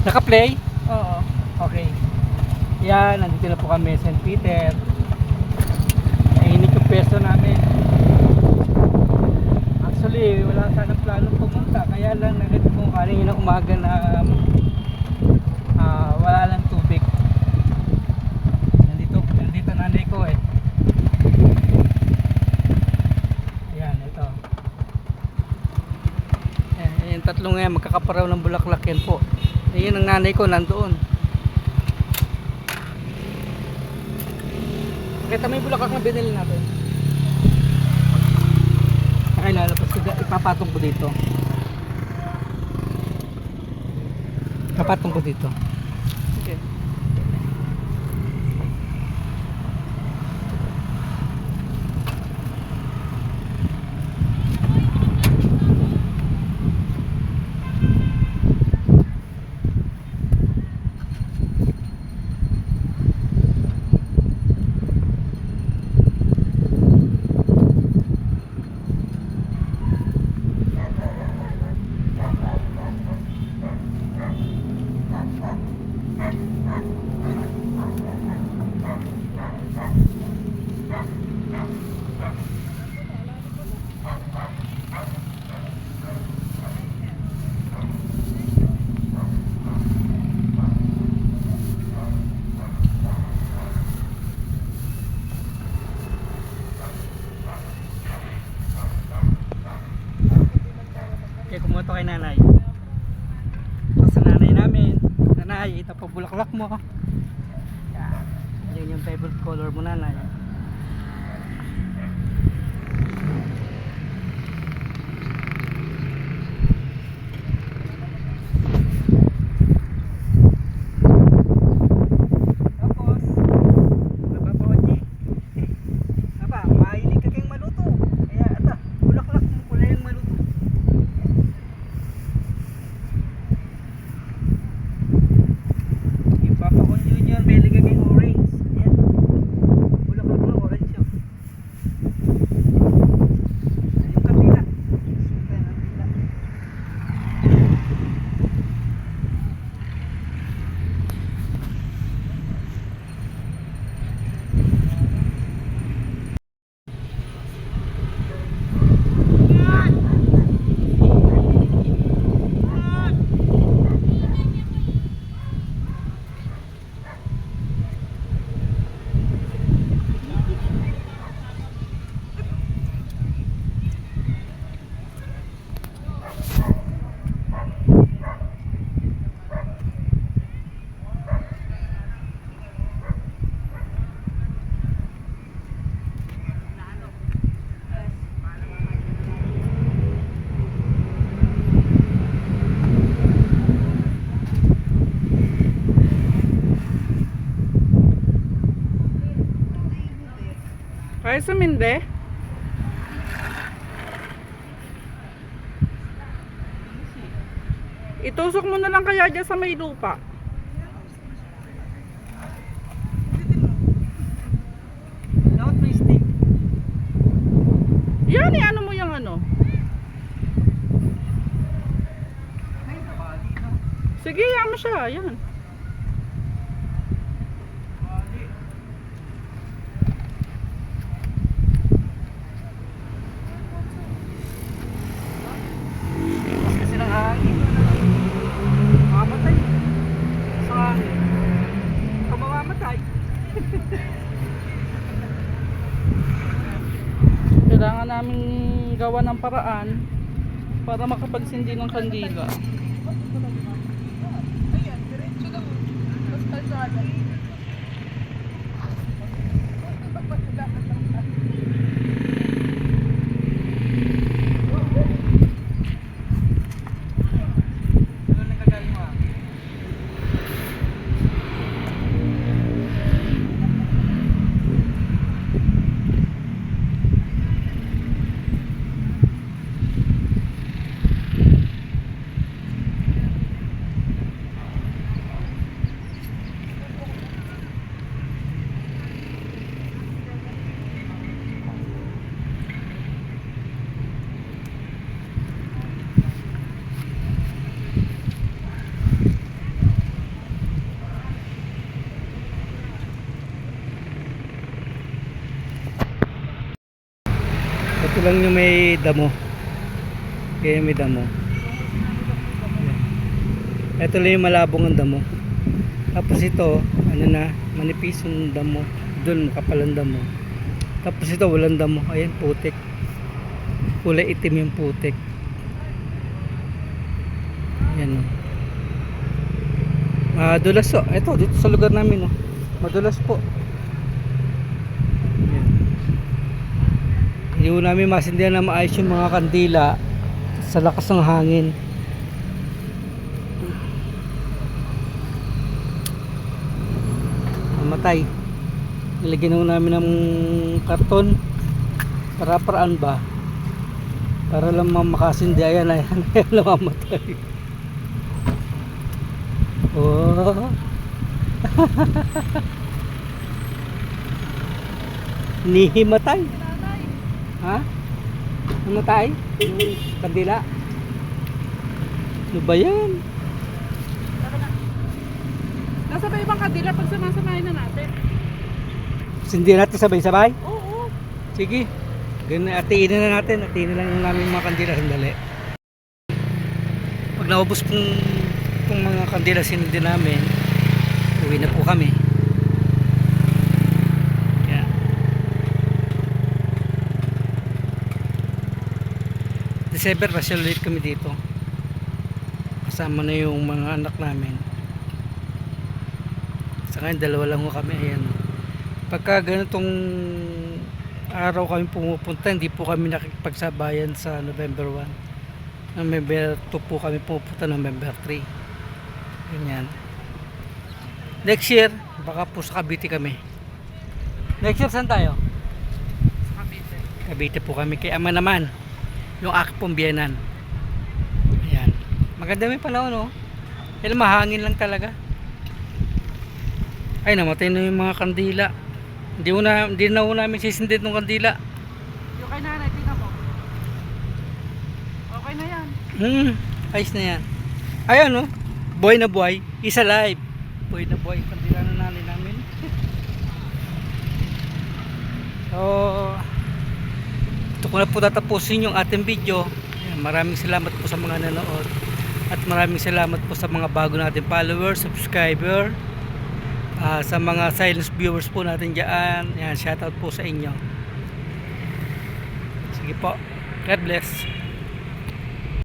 Naka-play? Oo. Okay. Yan, nandito na po kami sa St. Peter. Nainit yung pwesto namin. Actually, wala sanang planong pumunta. Kaya lang nakita ko kanina umaga na wala lang tubig. Nandito nanay ko eh. Ayan, ito. Ayan, yung tatlong ngayon, magkakaparaw ng bulaklak yan po. Ayan ang nanay ko, nandoon. Kita mo yung bulaklak na binili natin. Ay, lalabas ko, ipapatong ko dito. Ipapatong ko dito. Okay. Kaya kumoto kay nanay. Tapos sa nanay namin, nanay, ito pa bulaklak mo. Yan. Yan yung favorite color mo, nanay. Tapos, nababawaji. Aba, mahilig ka kayong maluto. Kaya, ata, bulaklak mo pula yung maluto. Yung Papa Con Junior, may ligay kayong orange. Ayan. Bulaklak na orange yun. Yung kapila. Ayan, ang kapila. Kaya suminde. Itusok mo na lang kaya dyan sa may lupa. Dapat may stick. Yan eh, ano mo yung ano. Sige, yan mo siya. Yan. Kasi ng hangin. Mamamatay. Sa hangin. Kung mamamatay. Kailangan namin gawa ng paraan para makapagsindi ng kandila. Ayan, diretso lang. Tapos kalsada. Ano nagkagaling mo? Ito lang yung may damo. Kaya may damo. Ito lang yung malabong ang damo. Tapos ito, ano na, manipis yung damo. Doon makapal ang damo. Tapos ito walang damo. Ayan, putik. Kulay itim yung putik. Ayan o. Madulas o. Ito, dito sa lugar namin o. Madulas po. Ayan. Hindi ko namin masindihan na maayos yung mga kandila sa lakas ng hangin. Mamatay. Nilagyan na namin ng karton para paraan ba, para lang makasindi. Ayan, ayan, ayan lang mamatay. Oh. Nihimatay. Ha? Namatay? Yung kandila? Ano ba yan? Nasa ba ibang kadila pag samasamahin na natin? Sindi natin sabay-sabay? Oo. Sige. Ganun, atiin na natin. Atiin na lang namin mga kandila. Sandali. Pag naubos kung mga kandila sinindi namin, uwi na po kami. Yan. December pa ulit kami dito. Kasama na yung mga anak namin. Sa ngayon, dalawa lang ko kami. Ayan. Pagka ganitong araw kami pumupunta, hindi po kami nakikipagsabayan sa November 1. November 2 po kami pupunta, November 3. Ganyan. Next year, baka po sa Cavite kami. Next year, saan tayo? Sa Cavite. Cavite po kami. Kay ama naman, yung aking pong biyenan. Ayan. Maganda may panahon, no? Kaya mahangin lang talaga. Ay, namatay na yung mga kandila. Hindi na namin sisindit ng kandila. Yung kay nanay, tingnan mo. Okay na yan. Ayos na yan. Ayan, no? Buhay na buhay. Is alive. Buhay na buhay. Kandila na nanay namin. So, ito ko na po tatapusin yung ating video. Ayan, maraming salamat po sa mga nanood. At maraming salamat po sa mga bago natin followers, subscriber. Sa mga silent viewers po natin dyan, yan, shoutout po sa inyo. Sige po, God bless.